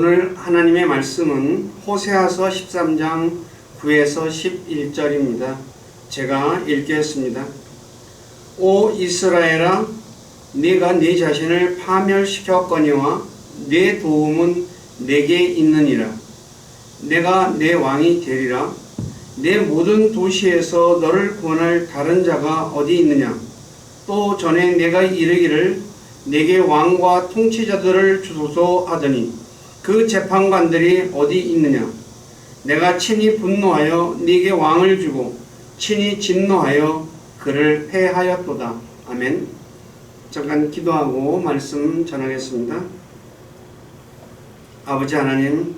오늘 하나님의 말씀은 호세아서 13장 9에서 11절입니다. 제가 읽겠습니다. 오 이스라엘아, 네가 네 자신을 파멸시켰거니와 네 도움은 내게 있느니라. 내가 내 왕이 되리라. 내 모든 도시에서 너를 구원할 다른 자가 어디 있느냐. 또 전에 내가 이르기를 내게 왕과 통치자들을 주소서 하더니 그 재판관들이 어디 있느냐. 내가 친히 분노하여 네게 왕을 주고 친히 진노하여 그를 패하였도다. 아멘. 잠깐 기도하고 말씀 전하겠습니다. 아버지 하나님,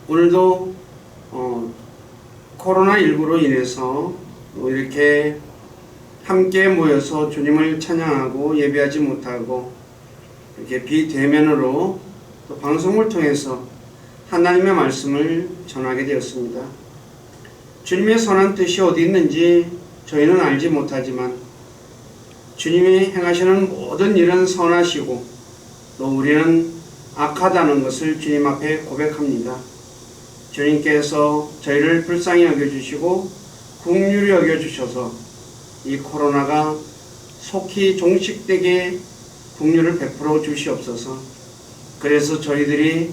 오늘도 코로나19로 인해서 이렇게 함께 모여서 주님을 찬양하고 예배하지 못하고 이렇게 비대면으로 또 방송을 통해서 하나님의 말씀을 전하게 되었습니다. 주님의 선한 뜻이 어디 있는지 저희는 알지 못하지만 주님이 행하시는 모든 일은 선하시고 또 우리는 악하다는 것을 주님 앞에 고백합니다. 주님께서 저희를 불쌍히 여겨주시고 긍휼히 여겨주셔서 이 코로나가 속히 종식되게 긍휼을 베풀어 주시옵소서. 그래서 저희들이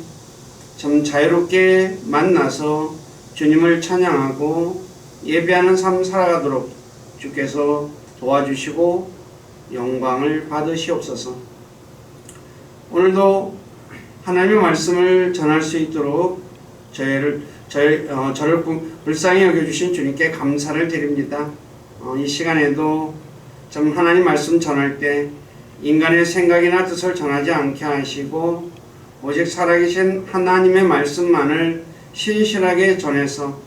참 자유롭게 만나서 주님을 찬양하고 예배하는 삶 살아가도록 주께서 도와주시고 영광을 받으시옵소서. 오늘도 하나님의 말씀을 전할 수 있도록 저를 불쌍히 여겨주신 주님께 감사를 드립니다. 이 시간에도 참 하나님 말씀 전할 때 인간의 생각이나 뜻을 전하지 않게 하시고 오직 살아계신 하나님의 말씀만을 신실하게 전해서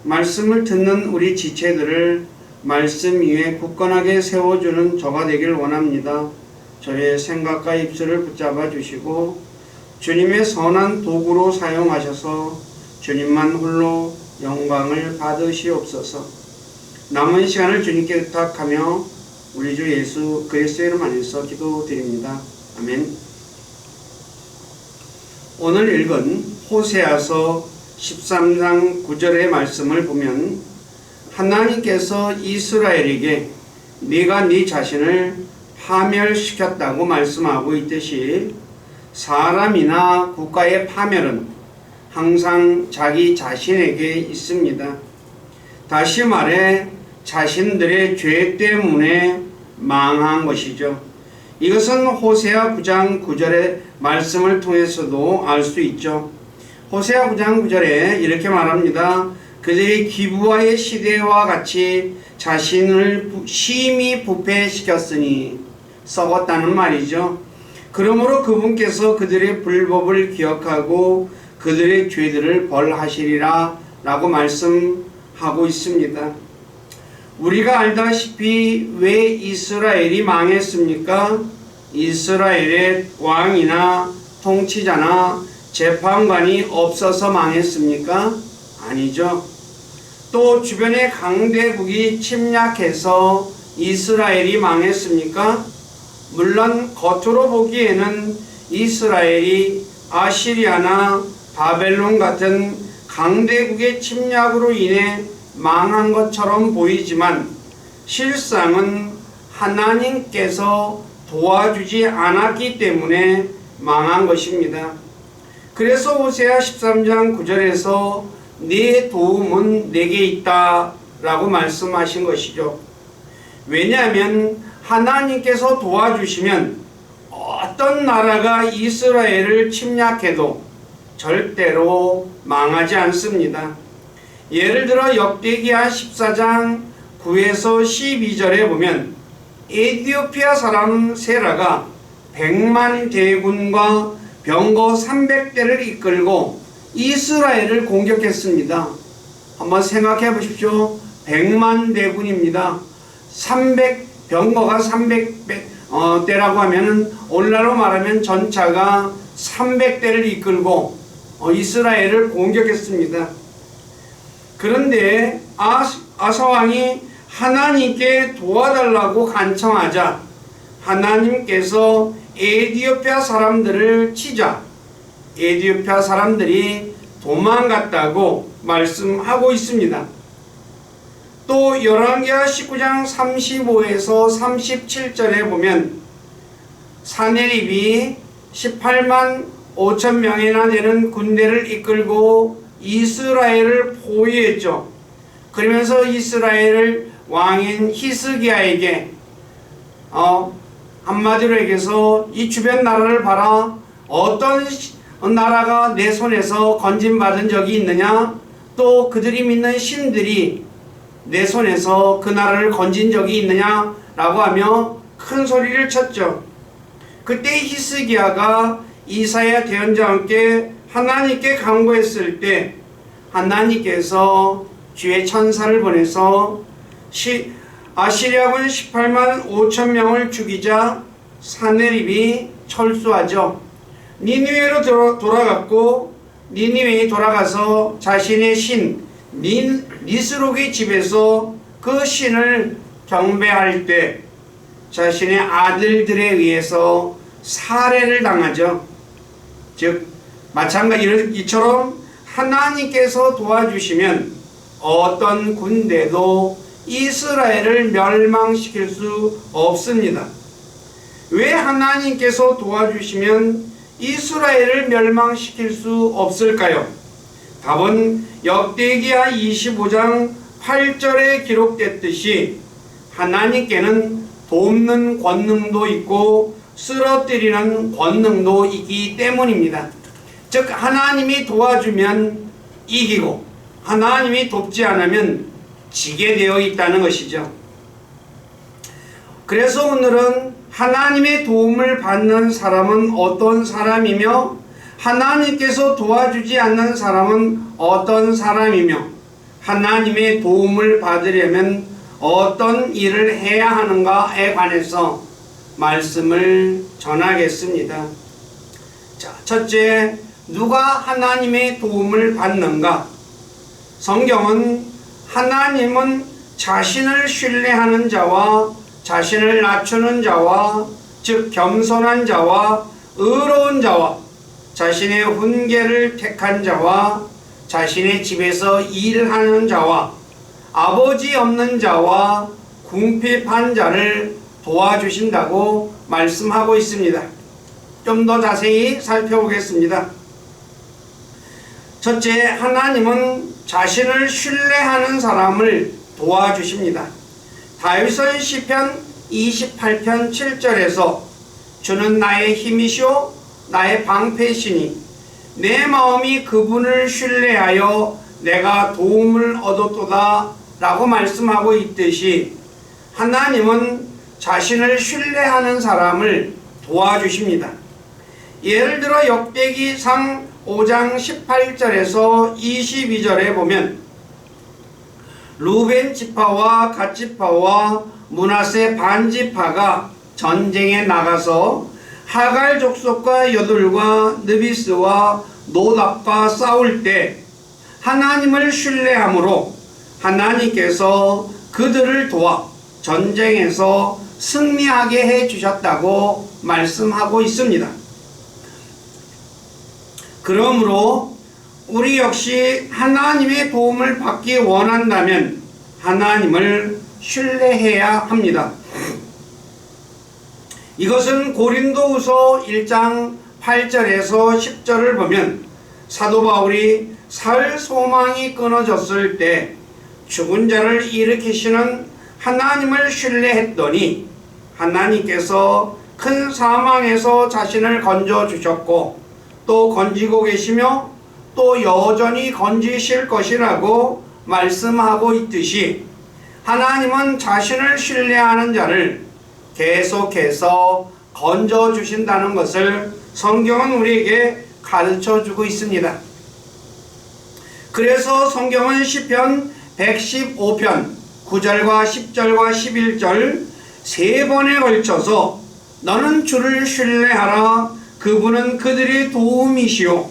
말씀을 듣는 우리 지체들을 말씀 위에 굳건하게 세워주는 저가 되길 원합니다. 저의 생각과 입술을 붙잡아 주시고 주님의 선한 도구로 사용하셔서 주님만 홀로 영광을 받으시옵소서. 남은 시간을 주님께 부탁하며 우리 주 예수 그리스도의 이름 안에서 기도드립니다. 아멘. 오늘 읽은 호세아서 13장 9절의 말씀을 보면 하나님께서 이스라엘에게 네가 네 자신을 파멸시켰다고 말씀하고 있듯이 사람이나 국가의 파멸은 항상 자기 자신에게 있습니다. 다시 말해 자신들의 죄 때문에 망한 것이죠. 이것은 호세아 9장 9절의 말씀을 통해서도 알 수 있죠. 호세아 9장 9절에 이렇게 말합니다. 그들이 기브아의 시대와 같이 자신을 심히 부패시켰으니 썩었다는 말이죠. 그러므로 그분께서 그들의 불법을 기억하고 그들의 죄들을 벌하시리라 라고 말씀하고 있습니다. 우리가 알다시피 왜 이스라엘이 망했습니까? 이스라엘의 왕이나 통치자나 재판관이 없어서 망했습니까? 아니죠. 또 주변의 강대국이 침략해서 이스라엘이 망했습니까? 물론 겉으로 보기에는 이스라엘이 아시리아나 바벨론 같은 강대국의 침략으로 인해 망한 것처럼 보이지만 실상은 하나님께서 도와주지 않았기 때문에 망한 것입니다. 그래서 호세아 13장 9절에서 네 도움은 내게 있다 라고 말씀하신 것이죠. 왜냐하면 하나님께서 도와주시면 어떤 나라가 이스라엘을 침략해도 절대로 망하지 않습니다. 예를 들어 역대기하 14장 9에서 12절에 보면 에티오피아 사람 세라가 100만 대군과 병거 300대를 이끌고 이스라엘을 공격했습니다. 한번 생각해 보십시오. 100만 대군입니다. 병거가 300대라고 하면은 오늘날로 말하면 전차가 300대를 이끌고 이스라엘을 공격했습니다. 그런데 아사왕이 하나님께 도와달라고 간청하자 하나님께서 에티오피아 사람들을 치자 에티오피아 사람들이 도망갔다고 말씀하고 있습니다. 또 열왕기하 19장 35에서 37절에 보면 사네립이 18만 5천 명이나 되는 군대를 이끌고 이스라엘을 포위했죠. 그러면서 이스라엘을 왕인 히스기야에게 한마디로 얘기해서 이 주변 나라를 봐라. 어떤 나라가 내 손에서 건진받은 적이 있느냐? 또 그들이 믿는 신들이 내 손에서 그 나라를 건진 적이 있느냐? 라고 하며 큰 소리를 쳤죠. 그때 히스기야가 이사야 대언자와 함께 하나님께 간구했을 때 하나님께서 주의 천사를 보내서 아시리아군 18만 5천 명을 죽이자 사네립이 철수하죠. 니느웨로 돌아갔고 니느웨에 돌아가서 자신의 신 니스록의 집에서 그 신을 경배할 때 자신의 아들들에 의해서 살해를 당하죠. 즉 마찬가지로 이처럼 하나님께서 도와주시면 어떤 군대도 이스라엘을 멸망시킬 수 없습니다. 왜 하나님께서 도와주시면 이스라엘을 멸망시킬 수 없을까요? 답은 역대기하 25장 8절에 기록됐듯이 하나님께는 돕는 권능도 있고 쓰러뜨리는 권능도 있기 때문입니다. 즉 하나님이 도와주면 이기고 하나님이 돕지 않으면 지게 되어 있다는 것이죠. 그래서 오늘은 하나님의 도움을 받는 사람은 어떤 사람이며 하나님께서 도와주지 않는 사람은 어떤 사람이며 하나님의 도움을 받으려면 어떤 일을 해야 하는가에 관해서 말씀을 전하겠습니다. 자, 첫째, 누가 하나님의 도움을 받는가? 성경은 하나님은 자신을 신뢰하는 자와 자신을 낮추는 자와 즉 겸손한 자와 의로운 자와 자신의 훈계를 택한 자와 자신의 집에서 일하는 자와 아버지 없는 자와 궁핍한 자를 도와주신다고 말씀하고 있습니다. 좀 더 자세히 살펴보겠습니다. 첫째, 하나님은 자신을 신뢰하는 사람을 도와주십니다. 다윗은 시편 28편 7절에서 주는 나의 힘이시오 나의 방패시니 내 마음이 그분을 신뢰하여 내가 도움을 얻었도다 라고 말씀하고 있듯이 하나님은 자신을 신뢰하는 사람을 도와주십니다. 예를 들어 역대기상 5장 18절에서 22절에 보면 루벤 지파와 갓 지파와 므낫세 반 지파가 전쟁에 나가서 하갈 족속과 여둘과 느비스와 노답과 싸울 때 하나님을 신뢰함으로 하나님께서 그들을 도와 전쟁에서 승리하게 해 주셨다고 말씀하고 있습니다. 그러므로 우리 역시 하나님의 도움을 받기 원한다면 하나님을 신뢰해야 합니다. 이것은 고린도후서 1장 8절에서 10절을 보면 사도 바울이 살 소망이 끊어졌을 때 죽은 자를 일으키시는 하나님을 신뢰했더니 하나님께서 큰 사망에서 자신을 건져주셨고 또 건지고 계시며 또 여전히 건지실 것이라고 말씀하고 있듯이 하나님은 자신을 신뢰하는 자를 계속해서 건져주신다는 것을 성경은 우리에게 가르쳐주고 있습니다. 그래서 성경은 시편 115편 9절과 10절과 11절 세 번에 걸쳐서 너는 주를 신뢰하라 그분은 그들의 도움이시오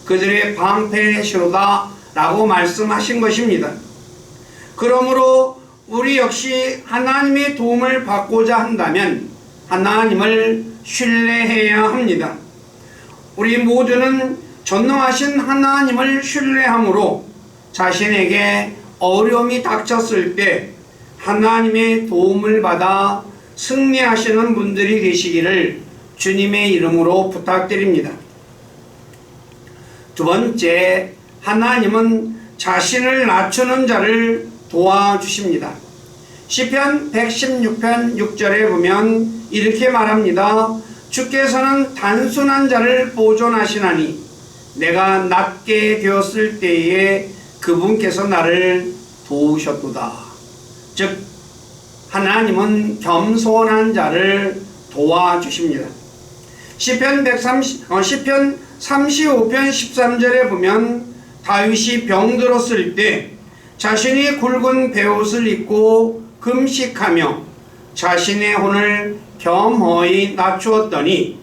그들의 방패시로다 라고 말씀하신 것입니다. 그러므로 우리 역시 하나님의 도움을 받고자 한다면 하나님을 신뢰해야 합니다. 우리 모두는 전능하신 하나님을 신뢰함으로 자신에게 어려움이 닥쳤을 때 하나님의 도움을 받아 승리하시는 분들이 되시기를 주님의 이름으로 부탁드립니다. 두 번째, 하나님은 자신을 낮추는 자를 도와주십니다. 시편 116편 6절에 보면 이렇게 말합니다. 주께서는 단순한 자를 보존하시나니 내가 낮게 되었을 때에 그분께서 나를 도우셨도다. 즉 하나님은 겸손한 자를 도와주십니다. 시편 35편 13절에 보면 다윗이 병들었을 때 자신이 굵은 베옷을 입고 금식하며 자신의 혼을 겸허히 낮추었더니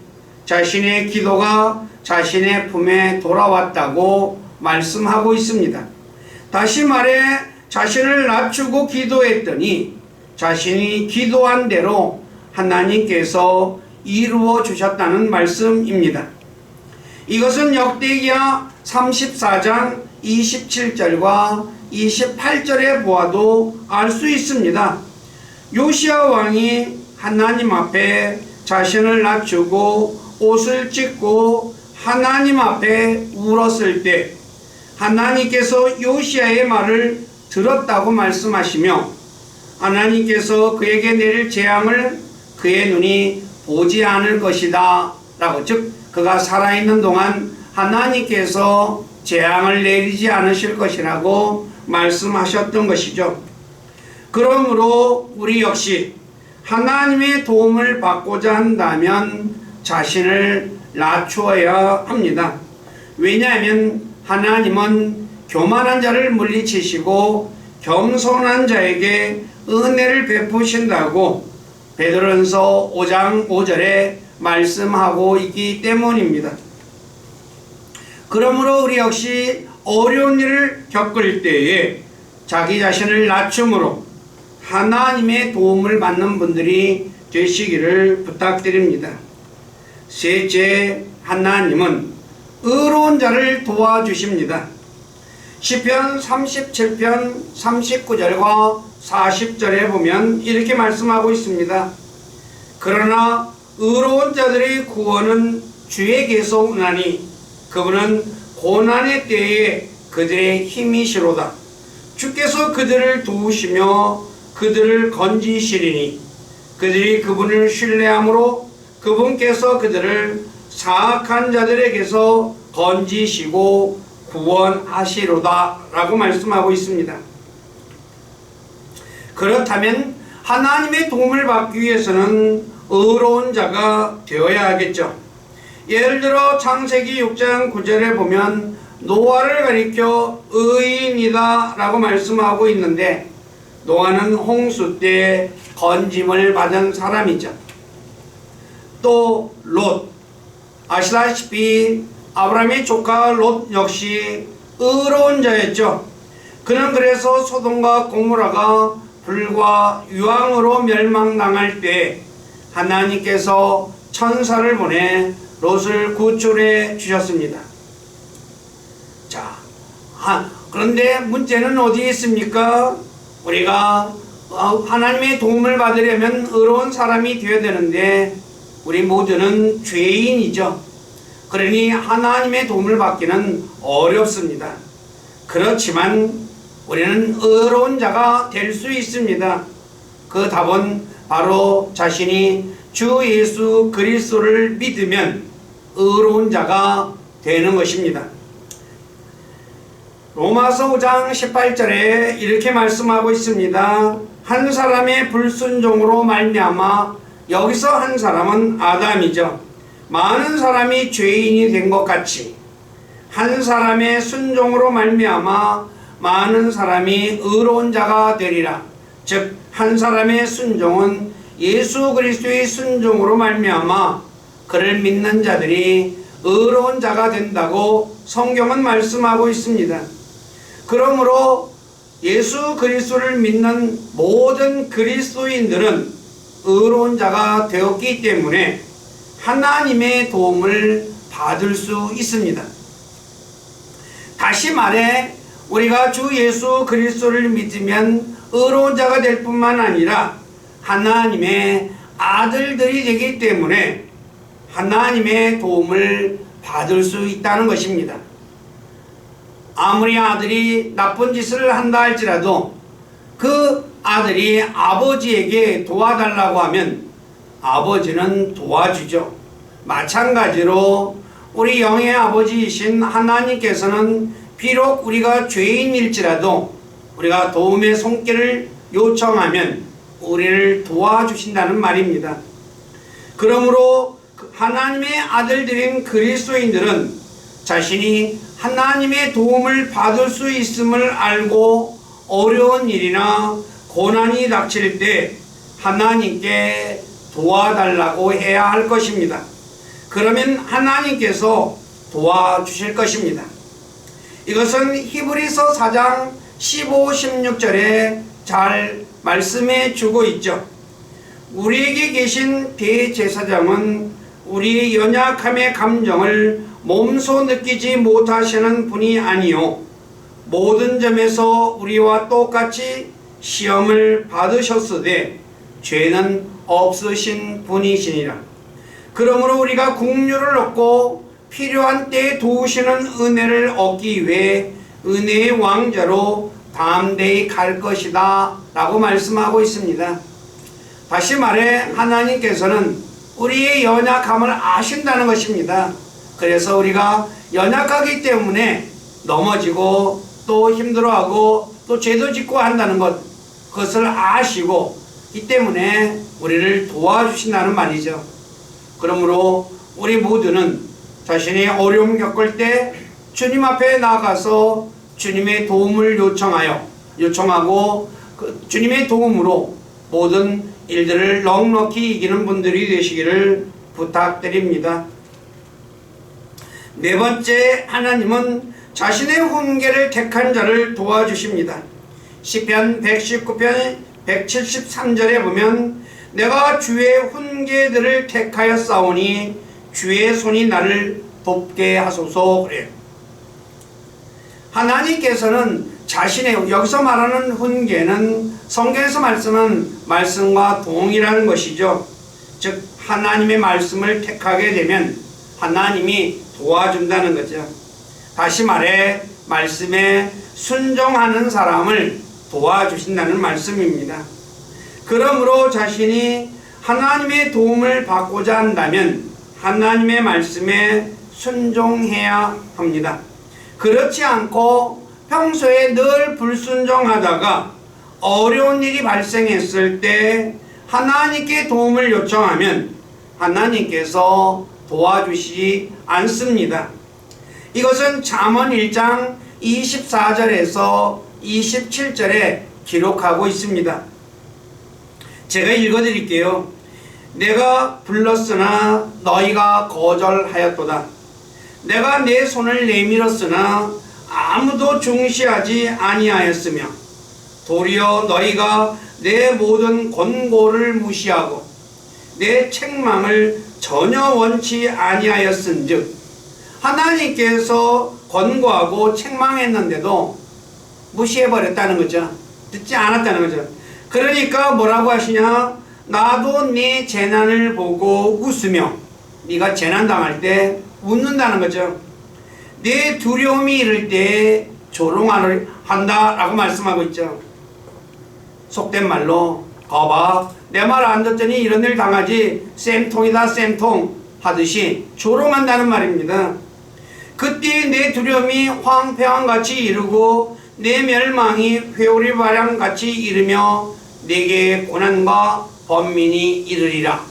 자신의 기도가 자신의 품에 돌아왔다고 말씀하고 있습니다. 다시 말해 자신을 낮추고 기도했더니 자신이 기도한 대로 하나님께서 이루어 주셨다는 말씀입니다. 이것은 역대기야 34장 27절과 28절에 보아도 알 수 있습니다. 요시야 왕이 하나님 앞에 자신을 낮추고 옷을 찢고 하나님 앞에 울었을 때 하나님께서 요시야의 말을 들었다고 말씀하시며 하나님께서 그에게 내릴 재앙을 그의 눈이 보지 않을 것이다 라고, 즉 그가 살아있는 동안 하나님께서 재앙을 내리지 않으실 것이라고 말씀하셨던 것이죠. 그러므로 우리 역시 하나님의 도움을 받고자 한다면 자신을 낮추어야 합니다. 왜냐하면 하나님은 교만한 자를 물리치시고 겸손한 자에게 은혜를 베푸신다고 베드로전서 5장 5절에 말씀하고 있기 때문입니다. 그러므로 우리 역시 어려운 일을 겪을 때에 자기 자신을 낮춤으로 하나님의 도움을 받는 분들이 되시기를 부탁드립니다. 셋째, 하나님은 의로운 자를 도와주십니다. 시편 37편 39절과 40절에 보면 이렇게 말씀하고 있습니다. 그러나 의로운 자들의 구원은 주에게서 오나니 그분은 고난의 때에 그들의 힘이시로다. 주께서 그들을 도우시며 그들을 건지시리니 그들이 그분을 신뢰함으로 그분께서 그들을 사악한 자들에게서 건지시고 구원하시로다 라고 말씀하고 있습니다. 그렇다면 하나님의 도움을 받기 위해서는 의로운 자가 되어야 하겠죠. 예를 들어 창세기 6장 9절에 보면 노아를 가리켜 의인이다 라고 말씀하고 있는데 노아는 홍수 때 건짐을 받은 사람이죠. 또 롯, 아시다시피 아브라함의 조카 롯 역시 의로운 자였죠. 그는 그래서 소돔과 고모라가 불과 유황으로 멸망당할 때 하나님께서 천사를 보내 롯을 구출해 주셨습니다. 자, 그런데 문제는 어디에 있습니까? 우리가 하나님의 도움을 받으려면 의로운 사람이 되어야 되는데 우리 모두는 죄인이죠. 그러니 하나님의 도움을 받기는 어렵습니다. 그렇지만 우리는 의로운 자가 될 수 있습니다. 그 답은 바로 자신이 주 예수 그리스도를 믿으면 의로운 자가 되는 것입니다. 로마서 5장 18절에 이렇게 말씀하고 있습니다. 한 사람의 불순종으로 말미암아, 여기서 한 사람은 아담이죠. 많은 사람이 죄인이 된 것 같이 한 사람의 순종으로 말미암아 많은 사람이 의로운 자가 되리라. 즉 한 사람의 순종은 예수 그리스도의 순종으로 말미암아 그를 믿는 자들이 의로운 자가 된다고 성경은 말씀하고 있습니다. 그러므로 예수 그리스도를 믿는 모든 그리스도인들은 의로운 자가 되었기 때문에 하나님의 도움을 받을 수 있습니다. 다시 말해 우리가 주 예수 그리스도를 믿으면 의로운 자가 될 뿐만 아니라 하나님의 아들들이 되기 때문에 하나님의 도움을 받을 수 있다는 것입니다. 아무리 아들이 나쁜 짓을 한다 할지라도 그 아들이 아버지에게 도와달라고 하면 아버지는 도와주죠. 마찬가지로 우리 영의 아버지이신 하나님께서는 비록 우리가 죄인일지라도 우리가 도움의 손길을 요청하면 우리를 도와주신다는 말입니다. 그러므로 하나님의 아들들인 그리스도인들은 자신이 하나님의 도움을 받을 수 있음을 알고 어려운 일이나 고난이 닥칠 때 하나님께 도와달라고 해야 할 것입니다. 그러면 하나님께서 도와주실 것입니다. 이것은 히브리서 4장 15, 16절에 잘 말씀해 주고 있죠. 우리에게 계신 대제사장은 우리의 연약함의 감정을 몸소 느끼지 못하시는 분이 아니요 모든 점에서 우리와 똑같이 시험을 받으셨으되 죄는 없으신 분이시니라. 그러므로 우리가 긍휼을 얻고 필요한 때에 도우시는 은혜를 얻기 위해 은혜의 왕자로 담대히 갈 것이다 라고 말씀하고 있습니다. 다시 말해 하나님께서는 우리의 연약함을 아신다는 것입니다. 그래서 우리가 연약하기 때문에 넘어지고 또 힘들어하고 또 죄도 짓고 한다는 것, 그것을 아시고 이 때문에 우리를 도와주신다는 말이죠. 그러므로 우리 모두는 자신이 어려움 겪을 때 주님 앞에 나아가서 주님의 도움을 요청하고 그 주님의 도움으로 모든 일들을 넉넉히 이기는 분들이 되시기를 부탁드립니다. 네 번째, 하나님은 자신의 훈계를 택한 자를 도와주십니다. 시편 119편 173절에 보면 내가 주의 훈계들을 택하였사오니 주의 손이 나를 돕게 하소서 그래요. 하나님께서는 자신의, 여기서 말하는 훈계는 성경에서 말씀은 말씀과 동일한 것이죠. 즉 하나님의 말씀을 택하게 되면 하나님이 도와준다는 거죠. 다시 말해 말씀에 순종하는 사람을 도와주신다는 말씀입니다. 그러므로 자신이 하나님의 도움을 받고자 한다면 하나님의 말씀에 순종해야 합니다. 그렇지 않고 평소에 늘 불순종하다가 어려운 일이 발생했을 때 하나님께 도움을 요청하면 하나님께서 도와주시지 않습니다. 이것은 잠언 1장 24절에서 27절에 기록하고 있습니다. 제가 읽어드릴게요. 내가 불렀으나 너희가 거절하였도다. 내가 내 손을 내밀었으나 아무도 중시하지 아니하였으며 도리어 너희가 내 모든 권고를 무시하고 내 책망을 전혀 원치 아니하였은즉, 하나님께서 권고하고 책망했는데도 무시해버렸다는 거죠. 듣지 않았다는 거죠. 그러니까 뭐라고 하시냐? 나도 네 재난을 보고 웃으며, 네가 재난 당할 때 웃는다는 거죠. 네 두려움이 이를 때 조롱을 한다 라고 말씀하고 있죠. 속된 말로 거봐 내 말 안 듣더니 이런 일 당하지, 쌤통이다 쌤통 하듯이 조롱한다는 말입니다. 그때 내 두려움이 황폐왕같이 이르고 내 멸망이 회오리 바람같이 이르며 내게 고난과 번민이 이르리라.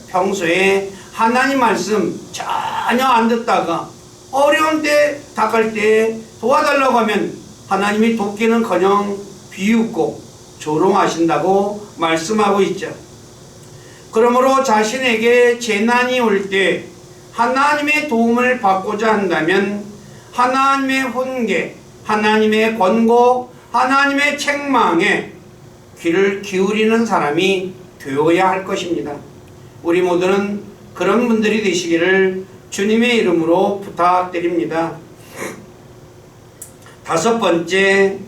평소에 하나님 말씀 전혀 안 듣다가 어려운 때 닥할 때 도와달라고 하면 하나님이 돕기는커녕 비웃고 조롱하신다고 말씀하고 있죠. 그러므로 자신에게 재난이 올 때 하나님의 도움을 받고자 한다면 하나님의 훈계, 하나님의 권고, 하나님의 책망에 귀를 기울이는 사람이 되어야 할 것입니다. 우리 모두는 그런 분들이 되시기를 주님의 이름으로 부탁드립니다. 다섯 번째,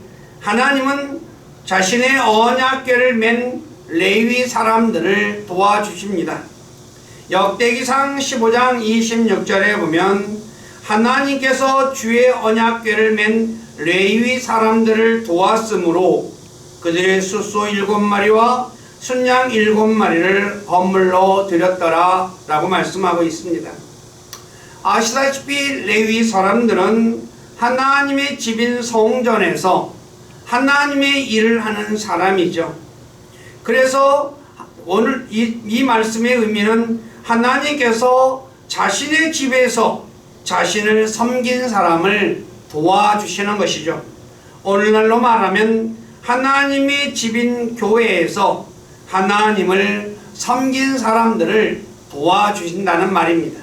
하나님은 자신의 언약궤를 맨 레위 사람들을 도와주십니다. 역대기상 15장 26절에 보면 하나님께서 주의 언약궤를 맨 레위 사람들을 도왔으므로 그들의 숫소 7마리와 순양 7마리를 헌물로 드렸더라 라고 말씀하고 있습니다. 아시다시피 레위 사람들은 하나님의 집인 성전에서 하나님의 일을 하는 사람이죠. 그래서 오늘 이 말씀의 의미는 하나님께서 자신의 집에서 자신을 섬긴 사람을 도와주시는 것이죠. 오늘날로 말하면 하나님의 집인 교회에서 하나님을 섬긴 사람들을 도와주신다는 말입니다.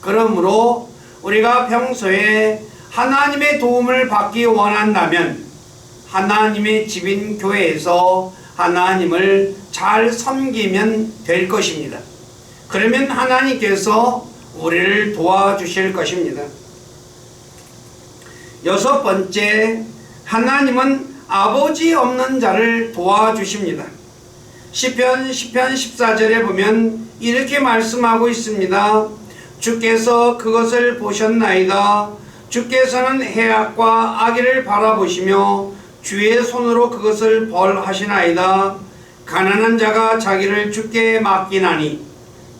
그러므로 우리가 평소에 하나님의 도움을 받기 원한다면 하나님의 집인 교회에서 하나님을 잘 섬기면 될 것입니다. 그러면 하나님께서 우리를 도와주실 것입니다. 여섯 번째, 하나님은 아버지 없는 자를 도와주십니다. 시편 14절에 보면 이렇게 말씀하고 있습니다. 주께서 그것을 보셨나이다. 주께서는 해악과 악의를 바라보시며 주의 손으로 그것을 벌하시나이다. 가난한 자가 자기를 주께 맡기나니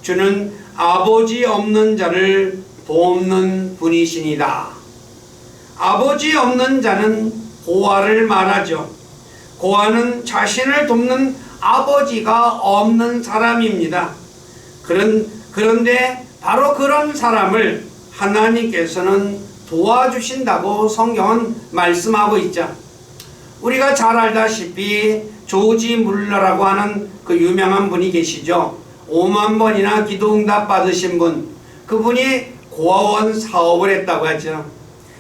주는 아버지 없는 자를 돕는 분이시니다. 아버지 없는 자는 고아를 말하죠. 고아는 자신을 돕는 아버지가 없는 사람입니다. 그런데 바로 그런 사람을 하나님께서는 도와주신다고 성경은 말씀하고 있죠. 우리가 잘 알다시피 조지 물러라고 하는 그 유명한 분이 계시죠. 5만 번이나 기도응답 받으신 분, 그분이 고아원 사업을 했다고 하죠.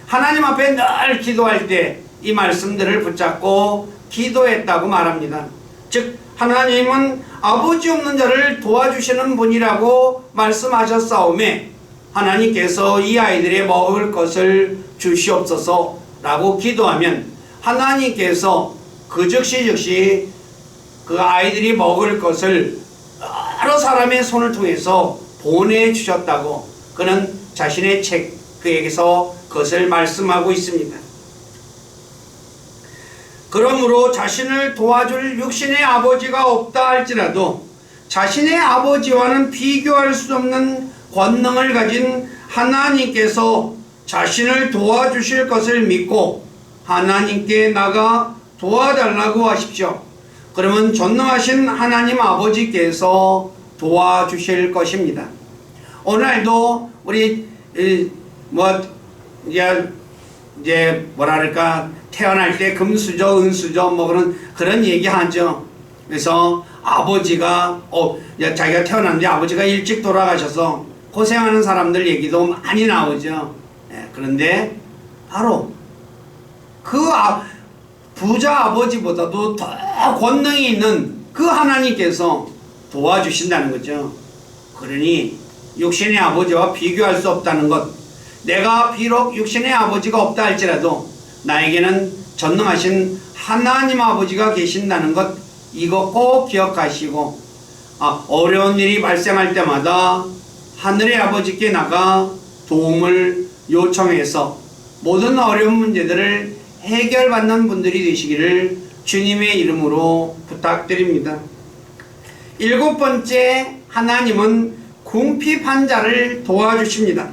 하나님 앞에 늘 기도할 때 이 말씀들을 붙잡고 기도했다고 말합니다. 즉 하나님은 아버지 없는 자를 도와주시는 분이라고 말씀하셨사오매 하나님께서 이 아이들의 먹을 것을 주시옵소서 라고 기도하면 하나님께서 그 즉시 그 아이들이 먹을 것을 여러 사람의 손을 통해서 보내주셨다고 그는 자신의 책 그에게서 그것을 말씀하고 있습니다. 그러므로 자신을 도와줄 육신의 아버지가 없다 할지라도 자신의 아버지와는 비교할 수 없는 권능을 가진 하나님께서 자신을 도와주실 것을 믿고 하나님께 나가 도와달라고 하십시오. 그러면 전능하신 하나님 아버지께서 도와주실 것입니다. 오늘도 우리 이제 뭐랄까 태어날 때 금수저 은수저 뭐 그런 얘기 하죠. 그래서 아버지가 자기가 태어났는데 아버지가 일찍 돌아가셔서 고생하는 사람들 얘기도 많이 나오죠. 그런데 바로 그 부자 아버지보다도 더 권능이 있는 그 하나님께서 도와주신다는 거죠. 그러니 육신의 아버지와 비교할 수 없다는 것, 내가 비록 육신의 아버지가 없다 할지라도 나에게는 전능하신 하나님 아버지가 계신다는 것, 이거 꼭 기억하시고 어려운 일이 발생할 때마다 하늘의 아버지께 나가 도움을 요청해서 모든 어려운 문제들을 해결받는 분들이 되시기를 주님의 이름으로 부탁드립니다. 일곱 번째, 하나님은 궁핍한 자를 도와주십니다.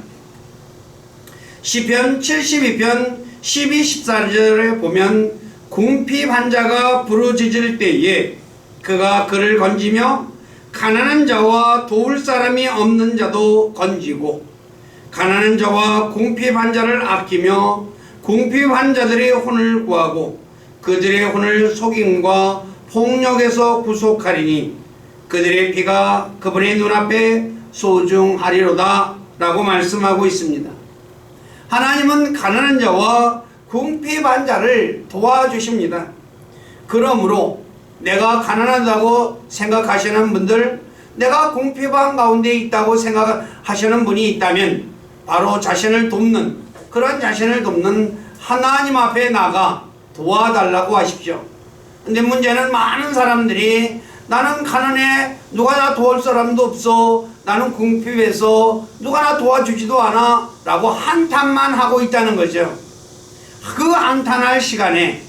시편 72편 12, 14절에 보면 궁핍한 자가 부르짖을 때에 그가 그를 건지며 가난한 자와 도울 사람이 없는 자도 건지고 가난한 자와 궁핍한 자를 아끼며 궁핍한 자들의 혼을 구하고 그들의 혼을 속임과 폭력에서 구속하리니 그들의 피가 그분의 눈앞에 소중하리로다 라고 말씀하고 있습니다. 하나님은 가난한 자와 궁핍한 자를 도와주십니다. 그러므로 내가 가난하다고 생각하시는 분들, 내가 궁핍한 가운데 있다고 생각하시는 분이 있다면 바로 자신을 돕는, 그런 자신을 돕는 하나님 앞에 나가 도와달라고 하십시오. 근데 문제는 많은 사람들이 나는 가난해, 누가 나 도울 사람도 없어, 나는 궁핍해서 누가 나 도와주지도 않아 라고 한탄만 하고 있다는 거죠. 그 한탄할 시간에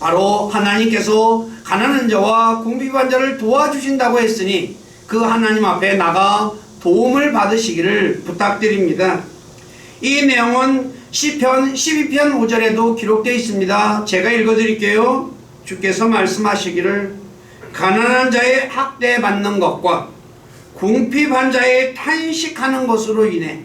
바로 하나님께서 가난한 자와 궁핍한 자를 도와주신다고 했으니 그 하나님 앞에 나가 도움을 받으시기를 부탁드립니다. 이 내용은 시편 12편 5절에도 기록되어 있습니다. 제가 읽어드릴게요. 주께서 말씀하시기를 가난한 자의 학대받는 것과 궁핍한 자의 탄식하는 것으로 인해,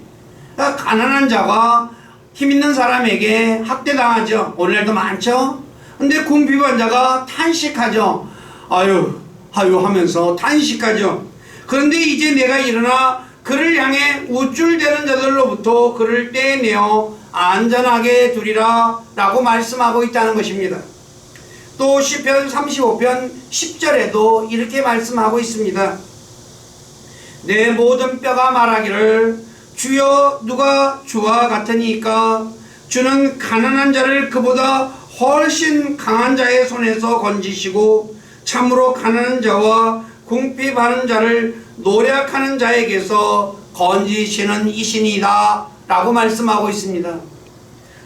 가난한 자가 힘 있는 사람에게 학대당하죠. 오늘날도 많죠. 근데 궁핍한 자가 탄식하죠. 아유 하면서 탄식하죠. 그런데 이제 내가 일어나 그를 향해 우쭐대는 자들로부터 그를 떼내어 안전하게 두리라 라고 말씀하고 있다는 것입니다. 또 시편 35편 10절에도 이렇게 말씀하고 있습니다. 내 모든 뼈가 말하기를 주여 누가 주와 같으니까 주는 가난한 자를 그보다 훨씬 강한 자의 손에서 건지시고 참으로 가난한 자와 궁핍하는 자를 노력하는 자에게서 건지시는 이신이다 라고 말씀하고 있습니다.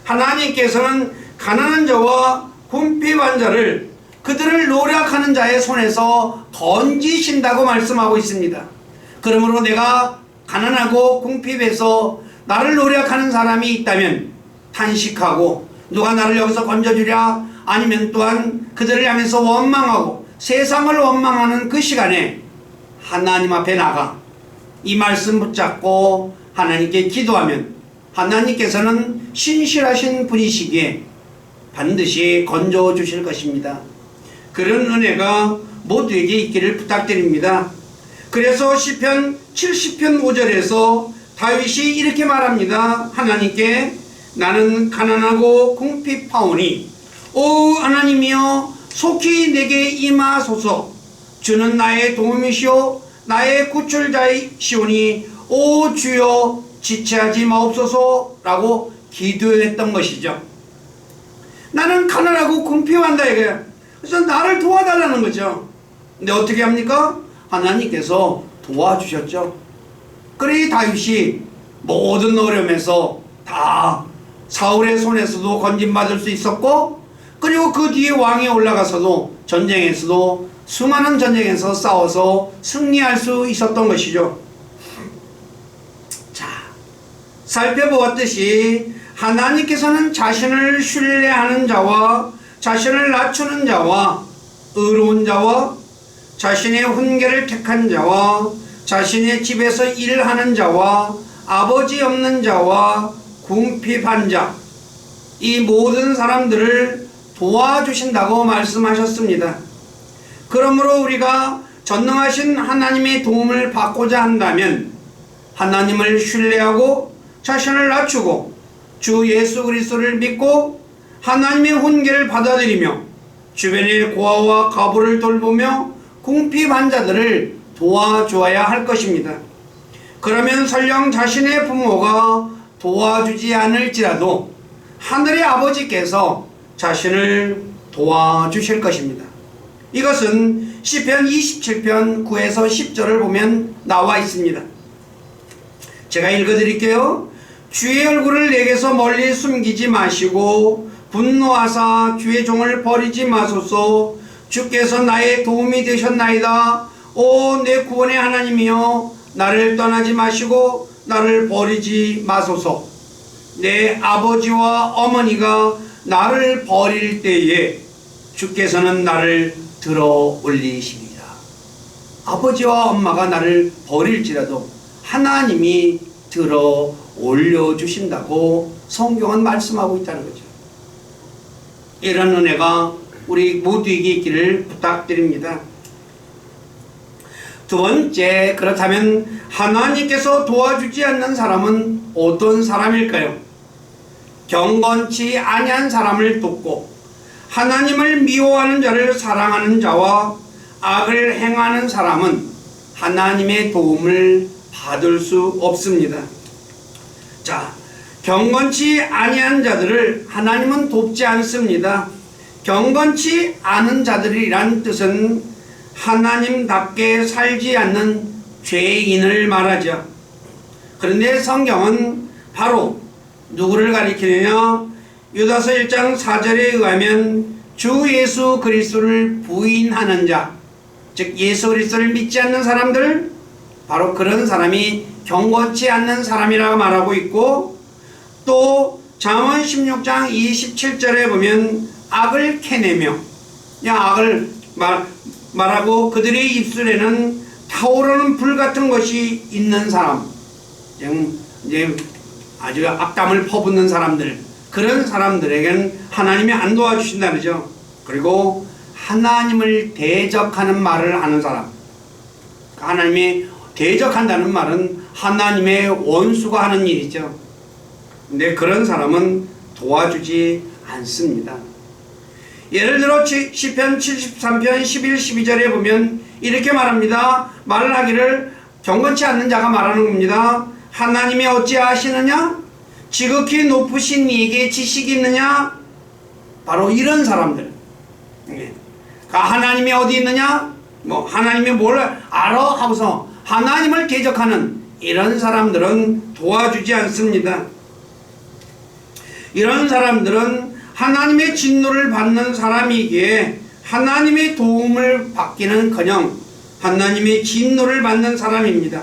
하나님께서는 가난한 자와 궁핍한 자를 그들을 노력하는 자의 손에서 건지신다고 말씀하고 있습니다. 그러므로 내가 가난하고 궁핍해서 나를 노력하는 사람이 있다면 탄식하고 누가 나를 여기서 건져주랴, 아니면 또한 그들을 향해서 원망하고 세상을 원망하는 그 시간에 하나님 앞에 나가 이 말씀 붙잡고 하나님께 기도하면 하나님께서는 신실하신 분이시기에 반드시 건져 주실 것입니다. 그런 은혜가 모두에게 있기를 부탁드립니다. 그래서 시편 70편 5절에서 다윗이 이렇게 말합니다. 하나님께 나는 가난하고 궁핍하오니 오 하나님이여 속히 내게 임하소서. 주는 나의 도움이시오 나의 구출자이시오니 오 주여 지체하지 마옵소서 라고 기도했던 것이죠. 나는 가난하고 궁핍한다 이거야. 그래서 나를 도와달라는 거죠. 근데 어떻게 합니까? 하나님께서 도와주셨죠. 그래 다윗이 모든 어려움에서 다 사울의 손에서도 건진받을 수 있었고, 그리고 그 뒤에 왕에 올라가서도 전쟁에서도 수많은 전쟁에서 싸워서 승리할 수 있었던 것이죠. 자, 살펴보았듯이 하나님께서는 자신을 신뢰하는 자와 자신을 낮추는 자와 의로운 자와 자신의 훈계를 택한 자와 자신의 집에서 일하는 자와 아버지 없는 자와 궁핍한 자, 이 모든 사람들을 도와주신다고 말씀하셨습니다. 그러므로 우리가 전능하신 하나님의 도움을 받고자 한다면 하나님을 신뢰하고 자신을 낮추고 주 예수 그리스도를 믿고 하나님의 훈계를 받아들이며 주변의 고아와 과부를 돌보며 궁핍한 자들을 도와주어야 할 것입니다. 그러면 설령 자신의 부모가 도와주지 않을지라도 하늘의 아버지께서 자신을 도와주실 것입니다. 이것은 시편 27편 9에서 10절을 보면 나와 있습니다. 제가 읽어드릴게요. 주의 얼굴을 내게서 멀리 숨기지 마시고 분노하사 주의 종을 버리지 마소서. 주께서 나의 도움이 되셨나이다. 오 내 구원의 하나님이여 나를 떠나지 마시고 나를 버리지 마소서. 내 아버지와 어머니가 나를 버릴 때에 주께서는 나를 들어 올리시리라. 아버지와 엄마가 나를 버릴지라도 하나님이 들어 올려주신다고 성경은 말씀하고 있다는 거죠. 이런 은혜가 우리 모두에게 있기를 부탁드립니다. 두 번째, 그렇다면 하나님께서 도와주지 않는 사람은 어떤 사람일까요? 경건치 아니한 사람을 돕고 하나님을 미워하는 자를 사랑하는 자와 악을 행하는 사람은 하나님의 도움을 받을 수 없습니다. 자, 경건치 아니한 자들을 하나님은 돕지 않습니다. 경건치 않은 자들이란 뜻은 하나님답게 살지 않는 죄인을 말하죠. 그런데 성경은 바로 누구를 가리키느냐? 유다서 1장 4절에 의하면 주 예수 그리스도를 부인하는 자, 즉 예수 그리스도를 믿지 않는 사람들, 바로 그런 사람이 경건치 않는 사람이라고 말하고 있고, 또 잠언 16장 27절에 보면 악을 캐내며 악을 말하고 그들의 입술에는 타오르는 불 같은 것이 있는 사람, 이제 아주 악담을 퍼붓는 사람들, 그런 사람들에게는 하나님이 안 도와주신다 그러죠. 그리고 하나님을 대적하는 말을 하는 사람, 하나님이 대적한다는 말은 하나님의 원수가 하는 일이죠. 근데 그런 사람은 도와주지 않습니다. 예를 들어 시편 73편 11, 12절에 보면 이렇게 말합니다. 말을 하기를 경건치 않는 자가 말하는 겁니다. 하나님이 어찌 아시느냐? 지극히 높으신 이에게 지식이 있느냐? 바로 이런 사람들. 하나님이 어디 있느냐? 하나님이 뭘 알아? 하고서 하나님을 대적하는 이런 사람들은 도와주지 않습니다. 이런 사람들은 하나님의 진노를 받는 사람이기에 하나님의 도움을 받기는커녕 하나님의 진노를 받는 사람입니다.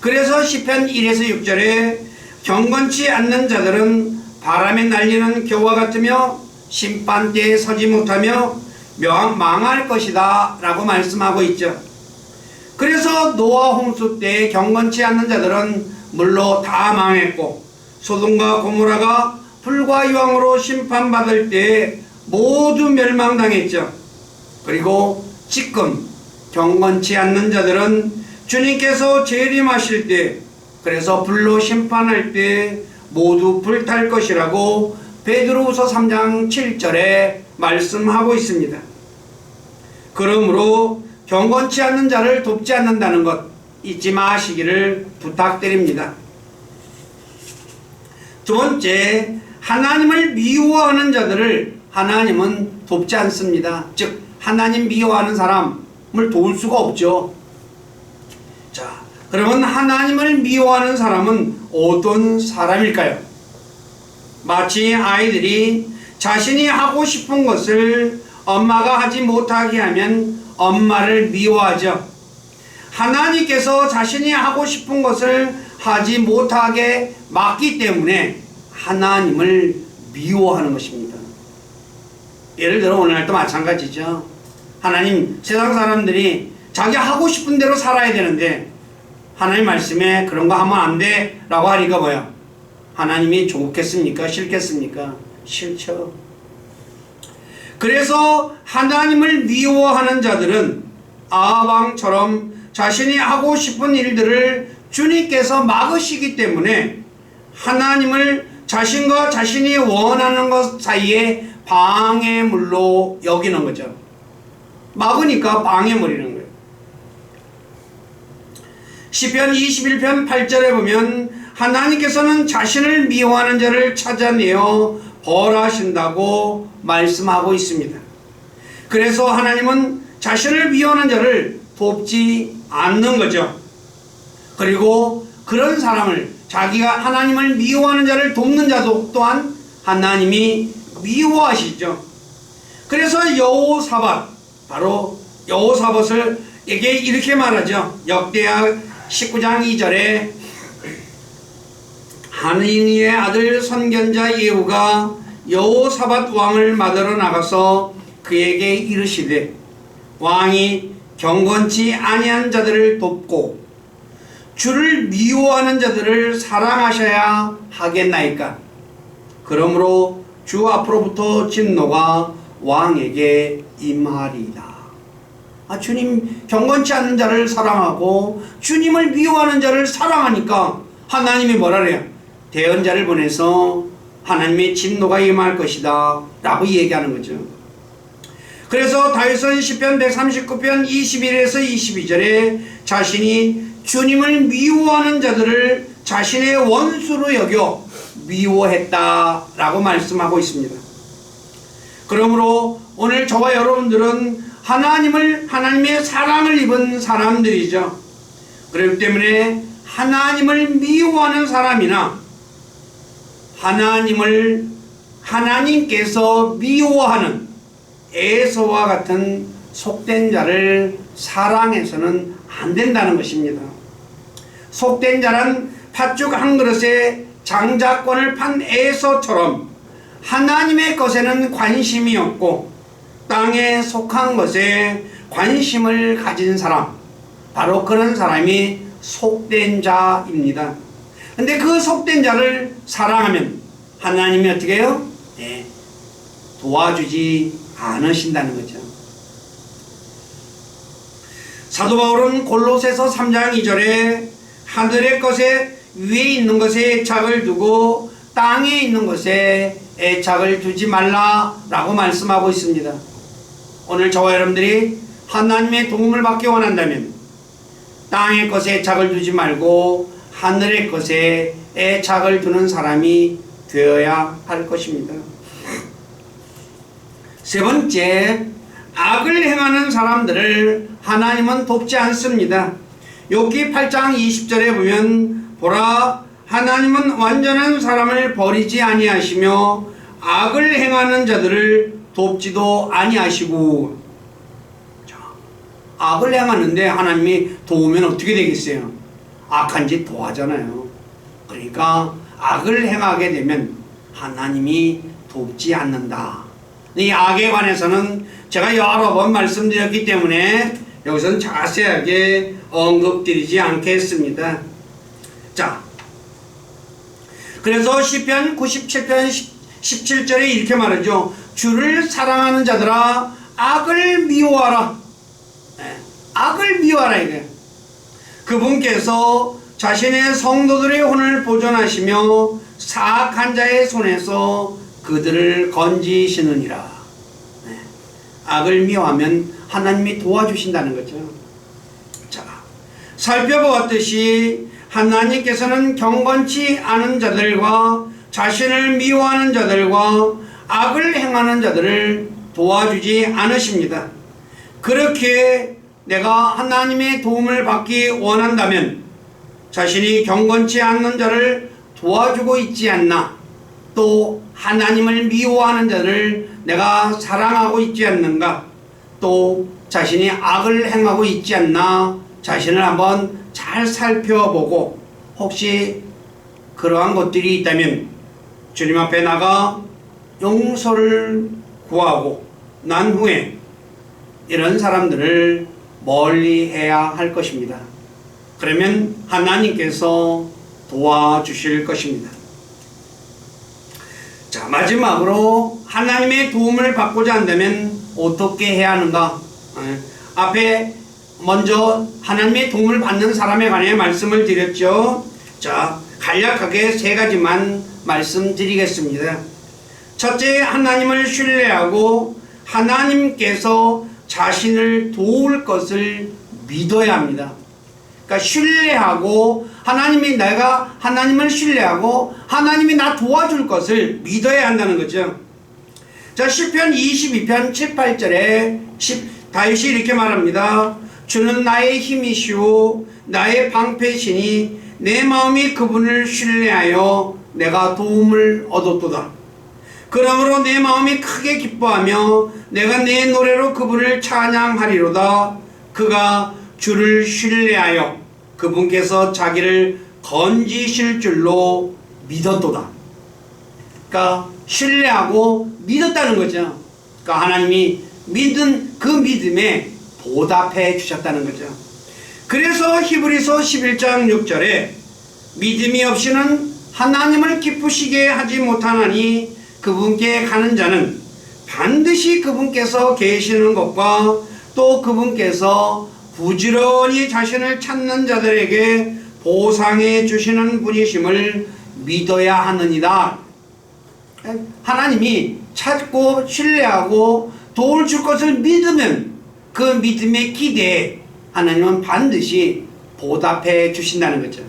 그래서 시편 1에서 6절에 경건치 않는 자들은 바람에 날리는 겨와 같으며 심판대에 서지 못하며 망할 것이다 라고 말씀하고 있죠. 그래서 노아 홍수 때 경건치 않는 자들은 물로 다 망했고, 소돔과 고모라가 불과 이왕으로 심판받을 때 모두 멸망당했죠. 그리고 지금 경건치 않는 자들은 주님께서 재림하실 때, 그래서 불로 심판할 때 모두 불탈 것이라고 베드로후서 3장 7절에 말씀하고 있습니다. 그러므로 경건치 않는 자를 돕지 않는다는 것 잊지 마시기를 부탁드립니다. 두 번째, 하나님을 미워하는 자들을 하나님은 돕지 않습니다. 즉 하나님 미워하는 사람을 도울 수가 없죠. 자, 그러면 하나님을 미워하는 사람은 어떤 사람일까요? 마치 아이들이 자신이 하고 싶은 것을 엄마가 하지 못하게 하면 엄마를 미워하죠. 하나님께서 자신이 하고 싶은 것을 하지 못하게 막기 때문에 하나님을 미워하는 것입니다. 예를 들어 오늘날도 마찬가지죠. 하나님, 세상 사람들이 자기 하고 싶은 대로 살아야 되는데 하나님 말씀에 그런 거 하면 안 돼 라고 하니까 뭐야? 하나님이 좋겠습니까? 싫겠습니까? 싫죠. 그래서 하나님을 미워하는 자들은 아합왕처럼 자신이 하고 싶은 일들을 주님께서 막으시기 때문에 하나님을 자신과 자신이 원하는 것 사이에 방해물로 여기는 거죠. 막으니까 방해물이는 거예요. 시편 21편 8절에 보면 하나님께서는 자신을 미워하는 자를 찾아내어 벌하신다고 말씀하고 있습니다. 그래서 하나님은 자신을 미워하는 자를 돕지 않는 거죠. 그리고 그런 사람을, 자기가 하나님을 미워하는 자를 돕는 자도 또한 하나님이 미워하시죠. 그래서 여호사밧, 바로 여호사밧을 이렇게 말하죠. 역대하 19장 2절에 하느니의 아들 선견자 예후가 여호사밧 왕을 맞으러 나가서 그에게 이르시되 왕이 경건치 아니한 자들을 돕고 주를 미워하는 자들을 사랑하셔야 하겠나이까. 그러므로 주 앞으로부터 진노가 왕에게 임하리이다. 주님 경건치 않는 자를 사랑하고 주님을 미워하는 자를 사랑하니까 하나님이 뭐라 그래요? 대언자를 보내서 하나님의 진노가 임할 것이다 라고 얘기하는 거죠. 그래서 다윗은 시편 139편 21에서 22절에 자신이 주님을 미워하는 자들을 자신의 원수로 여겨 미워했다라고 말씀하고 있습니다. 그러므로 오늘 저와 여러분들은 하나님의 사랑을 입은 사람들이죠. 그렇기 때문에 하나님을 미워하는 사람이나 하나님께서 미워하는 에서와 같은 속된 자를 사랑해서는 안 된다는 것입니다. 속된 자란 팥죽 한 그릇에 장자권을 판 에서처럼 하나님의 것에는 관심이 없고 땅에 속한 것에 관심을 가진 사람, 바로 그런 사람이 속된 자입니다. 근데 그 속된 자를 사랑하면 하나님이 어떻게 해요? 네, 도와주지 않으신다는 거죠. 사도 바울은 골로새서 3장 2절에 하늘의 것에 위에 있는 것에 애착을 두고 땅에 있는 것에 애착을 두지 말라라고 말씀하고 있습니다. 오늘 저와 여러분들이 하나님의 도움을 받기 원한다면 땅의 것에 애착을 두지 말고 하늘의 것에 애착을 두는 사람이 되어야 할 것입니다. 세 번째, 악을 행하는 사람들을 하나님은 돕지 않습니다. 욥기 8장 20절에 보면 보라, 하나님은 완전한 사람을 버리지 아니하시며 악을 행하는 자들을 돕지도 아니하시고. 자, 악을 행하는데 하나님이 도우면 어떻게 되겠어요? 악한 짓 도와잖아요. 그러니까 악을 행하게 되면 하나님이 돕지 않는다. 이 악에 관해서는 제가 여러 번 말씀드렸기 때문에 여기서는 자세하게 언급드리지 않겠습니다. 자, 그래서 시편 97편 17절에 이렇게 말하죠. 주를 사랑하는 자들아 악을 미워하라. 네, 악을 미워하라 이게. 그분께서 자신의 성도들의 혼을 보존하시며 사악한 자의 손에서 그들을 건지시느니라. 네, 악을 미워하면 하나님이 도와주신다는 거죠. 자, 살펴보았듯이 하나님께서는 경건치 않은 자들과 자신을 미워하는 자들과 악을 행하는 자들을 도와주지 않으십니다. 그렇게 내가 하나님의 도움을 받기 원한다면 자신이 경건치 않는 자를 도와주고 있지 않나, 또 하나님을 미워하는 자를 내가 사랑하고 있지 않는가, 또 자신이 악을 행하고 있지 않나 자신을 한번 잘 살펴보고 혹시 그러한 것들이 있다면 주님 앞에 나가 용서를 구하고 난 후에 이런 사람들을 멀리해야 할 것입니다. 그러면 하나님께서 도와주실 것입니다. 자, 마지막으로 하나님의 도움을 받고자 한다면 어떻게 해야 하는가? 앞에 먼저 하나님의 도움을 받는 사람에 관해 말씀을 드렸죠. 자, 간략하게 세 가지만 말씀드리겠습니다. 첫째, 하나님을 신뢰하고 하나님께서 자신을 도울 것을 믿어야 합니다. 그러니까 신뢰하고 내가 하나님을 신뢰하고 하나님이 나 도와줄 것을 믿어야 한다는 거죠. 자, 시편 22편 7, 8절에 다윗이 이렇게 말합니다. 주는 나의 힘이시오 나의 방패시니 내 마음이 그분을 신뢰하여 내가 도움을 얻었도다. 그러므로 내 마음이 크게 기뻐하며 내가 내 노래로 그분을 찬양하리로다. 그가 주를 신뢰하여 그분께서 자기를 건지실 줄로 믿었도다. 그러니까 신뢰하고 믿었다는 거죠. 그러니까 하나님이 믿은 그 믿음에 보답해 주셨다는 거죠. 그래서 히브리서 11장 6절에 믿음이 없이는 하나님을 기쁘시게 하지 못하나니 그분께 가는 자는 반드시 그분께서 계시는 것과 또 그분께서 부지런히 자신을 찾는 자들에게 보상해 주시는 분이심을 믿어야 하느니라. 하나님이 찾고 신뢰하고 도울 줄 것을 믿으면 그 믿음의 기대에 하나님은 반드시 보답해 주신다는 거죠.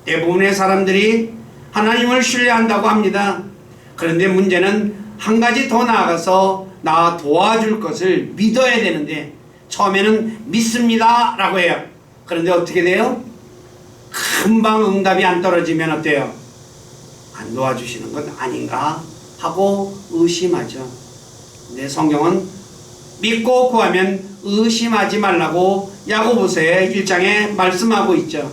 대부분의 사람들이 하나님을 신뢰한다고 합니다. 그런데 문제는 한 가지 더 나아가서 나 도와줄 것을 믿어야 되는데 처음에는 믿습니다 라고 해요. 그런데 어떻게 돼요? 금방 응답이 안 떨어지면 어때요? 안 도와주시는 건 아닌가 하고 의심하죠. 근데 성경은 믿고 구하면 의심하지 말라고 야고보서의 1장에 말씀하고 있죠.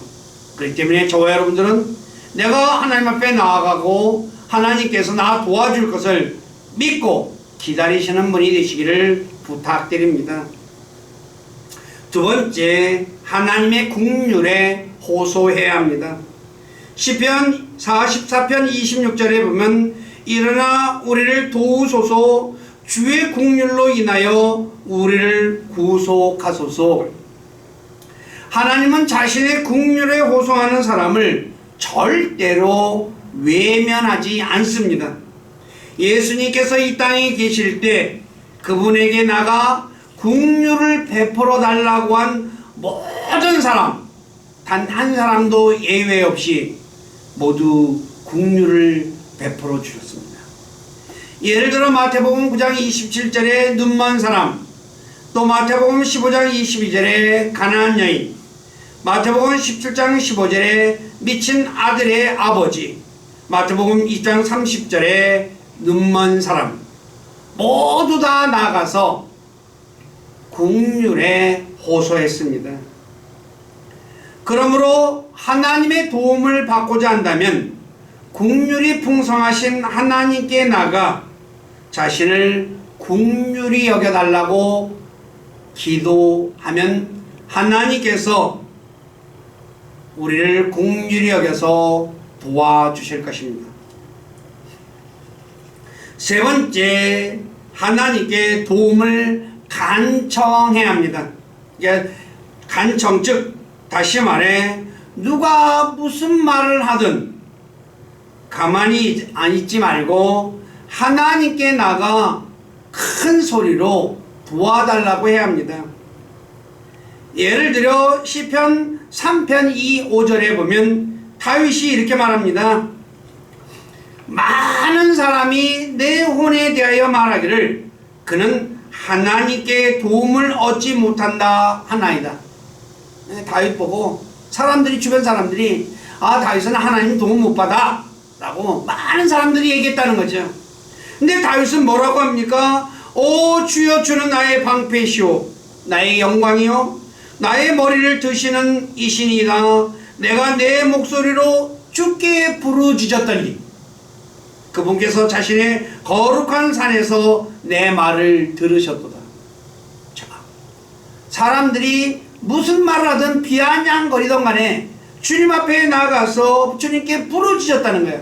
그렇기 때문에 저와 여러분들은 내가 하나님 앞에 나아가고 하나님께서 나 도와줄 것을 믿고 기다리시는 분이 되시기를 부탁드립니다. 두 번째, 하나님의 국률에 호소해야 합니다. 시편 44편 26절에 보면 일어나 우리를 도우소서, 주의 국률로 인하여 우리를 구속하소서. 하나님은 자신의 국률에 호소하는 사람을 절대로 외면하지 않습니다. 예수님께서 이 땅에 계실 때 그분에게 나가 국률을 베풀어 달라고 한 모든 사람, 단 한 사람도 예외 없이 모두 국률을 베풀어 주셨습니다. 예를 들어 마태복음 9장 27절에 눈먼 사람, 또 마태복음 15장 22절에 가난한 여인, 마태복음 17장 15절에 미친 아들의 아버지, 마태복음 2장 30절에 눈먼 사람, 모두 다 나가서 국률에 호소했습니다. 그러므로 하나님의 도움을 받고자 한다면 국률이 풍성하신 하나님께 나가 자신을 국률이 여겨달라고 기도하면 하나님께서 우리를 국률이 여겨서 도와주실 것입니다. 세 번째, 하나님께 도움을 간청해야 합니다. 간청, 즉 다시 말해 누가 무슨 말을 하든 가만히 안 있지 말고 하나님께 나가 큰 소리로 도와달라고 해야 합니다. 예를 들어 시편 3편 2, 5절에 보면 다윗이 이렇게 말합니다. 많은 사람이 내 혼에 대하여 말하기를 그는 하나님께 도움을 얻지 못한다 하나이다. 다윗 보고 사람들이, 주변 사람들이 다윗은 하나님 도움 못 받아 라고 많은 사람들이 얘기했다는 거죠. 근데 다윗은 뭐라고 합니까? 오 주여, 주는 나의 방패시오 나의 영광이요 나의 머리를 드시는 이신이다. 내가 내 목소리로 주께 부르짖었더니 그분께서 자신의 거룩한 산에서 내 말을 들으셨도다. 자, 사람들이 무슨 말을 하든 비아냥거리던 간에 주님 앞에 나가서 주님께 부르짖었다는 거예요.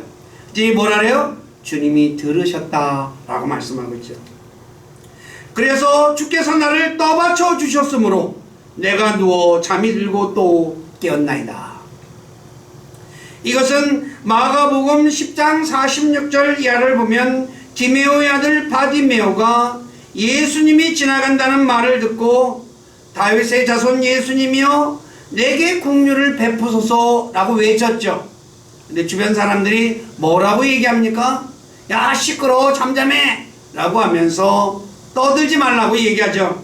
이제 뭐라 그래요? 주님이 들으셨다라고 말씀하고 있죠. 그래서 주께서 나를 떠받쳐 주셨으므로 내가 누워 잠이 들고 또 깨었나이다. 이것은 마가복음 10장 46절 이하를 보면 디메오의 아들 바디메오가 예수님이 지나간다는 말을 듣고 다윗의 자손 예수님이여 내게 국률을 베푸소서 라고 외쳤죠. 근데 주변 사람들이 뭐라고 얘기합니까? 야 시끄러워 잠잠해 라고 하면서 떠들지 말라고 얘기하죠.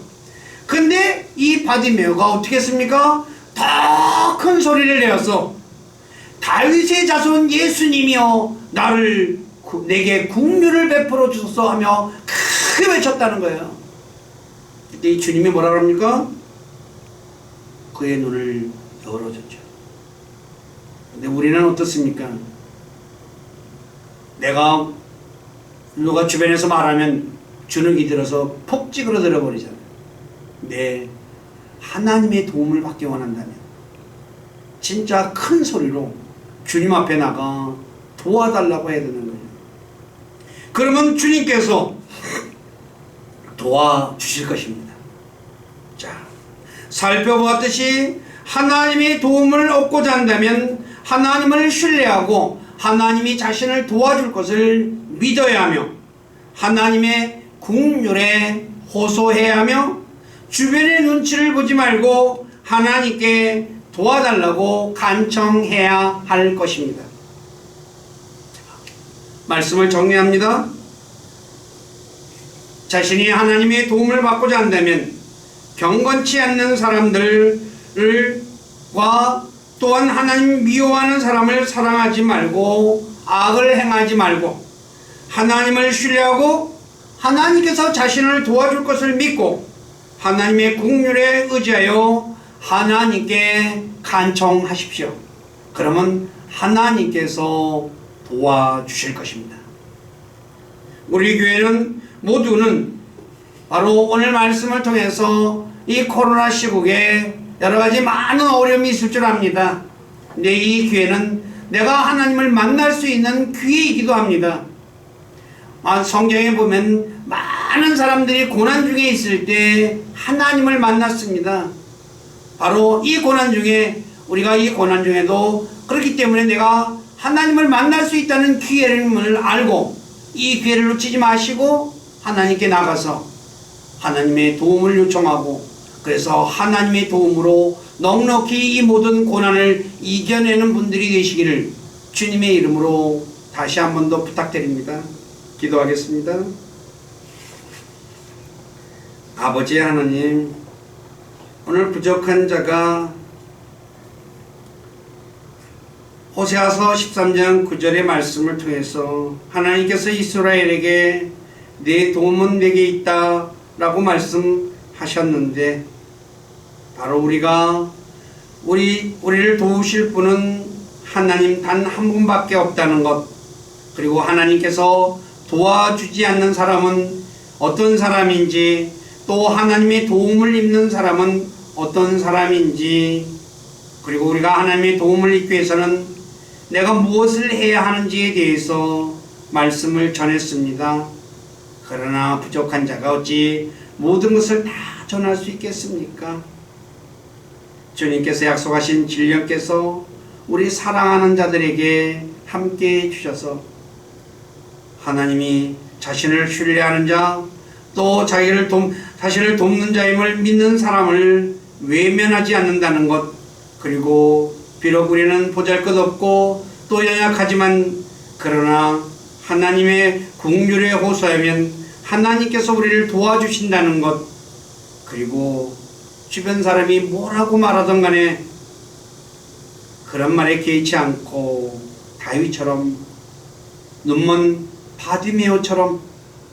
근데 이 바디메오가 어떻게 했습니까? 더 큰 소리를 내어서 다윗의 자손 예수님이여 내게 국률을 베풀어 주소서 하며 크게 외쳤다는 거예요. 그때 이 주님이 뭐라 그럽니까? 그의 눈을 열어줬죠. 근데 우리는 어떻습니까? 누가 주변에서 말하면 주눅이 들어서 폭 찌그러들어 버리잖아요. 네, 하나님의 도움을 받기 원한다면 진짜 큰 소리로 주님 앞에 나가 도와달라고 해야 되는 거예요. 그러면 주님께서 도와주실 것입니다. 자, 살펴보았듯이 하나님의 도움을 얻고자 한다면 하나님을 신뢰하고 하나님이 자신을 도와줄 것을 믿어야 하며 하나님의 국률에 호소해야 하며 주변의 눈치를 보지 말고 하나님께 도와달라고 간청해야 할 것입니다. 말씀을 정리합니다. 자신이 하나님의 도움을 받고자 한다면 경건치 않는 사람들과 또한 하나님 미워하는 사람을 사랑하지 말고 악을 행하지 말고 하나님을 신뢰하고 하나님께서 자신을 도와줄 것을 믿고 하나님의 긍휼에 의지하여 하나님께 간청하십시오. 그러면 하나님께서 도와주실 것입니다. 우리 교회는 모두는 바로 오늘 말씀을 통해서 이 코로나 시국에 여러가지 많은 어려움이 있을 줄 압니다. 근데 이 기회는 내가 하나님을 만날 수 있는 기회이기도 합니다. 성경에 보면 많은 사람들이 고난 중에 있을 때 하나님을 만났습니다. 바로 이 고난 중에 우리가 이 고난 중에도 그렇기 때문에 내가 하나님을 만날 수 있다는 기회를 알고 이 기회를 놓치지 마시고 하나님께 나가서 하나님의 도움을 요청하고 그래서 하나님의 도움으로 넉넉히 이 모든 고난을 이겨내는 분들이 되시기를 주님의 이름으로 다시 한 번 더 부탁드립니다. 기도하겠습니다. 아버지 하나님, 오늘 부족한 자가 호세아서 13장 9절의 말씀을 통해서 하나님께서 이스라엘에게 내 도움은 내게 있다 라고 말씀하셨는데 바로 우리를 도우실 분은 하나님 단 한 분밖에 없다는 것, 그리고 하나님께서 도와주지 않는 사람은 어떤 사람인지, 또 하나님의 도움을 입는 사람은 어떤 사람인지, 그리고 우리가 하나님의 도움을 입기 위해서는 내가 무엇을 해야 하는지에 대해서 말씀을 전했습니다. 그러나 부족한 자가 어찌 모든 것을 다 전할 수 있겠습니까? 주님께서 약속하신 진령께서 우리 사랑하는 자들에게 함께 해주셔서 하나님이 자신을 신뢰하는 자, 또 자신을 돕는 자임을 믿는 사람을 외면하지 않는다는 것, 그리고 비록 우리는 보잘것없고 또 연약하지만 그러나 하나님의 긍휼에 호소하면 하나님께서 우리를 도와주신다는 것, 그리고 주변 사람이 뭐라고 말하던 간에 그런 말에 개의치 않고 다윗처럼 눈먼 바디메오처럼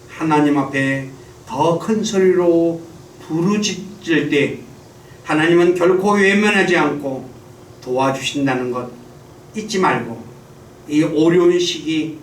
하나님 앞에 더 큰 소리로 부르짖을 때 하나님은 결코 외면하지 않고 도와주신다는 것 잊지 말고, 이 어려운 시기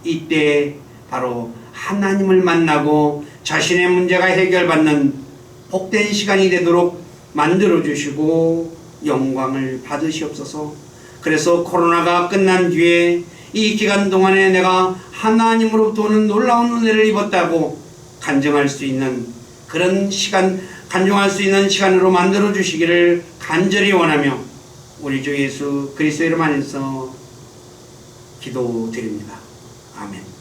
이때 바로 하나님을 만나고 자신의 문제가 해결받는 복된 시간이 되도록 만들어주시고 영광을 받으시옵소서. 그래서 코로나가 끝난 뒤에 이 기간 동안에 내가 하나님으로부터 오는 놀라운 은혜를 입었다고 간증할 수 있는 그런 시간, 간증할 수 있는 시간으로 만들어 주시기를 간절히 원하며 우리 주 예수 그리스도 이름 안에서 기도드립니다. 아멘.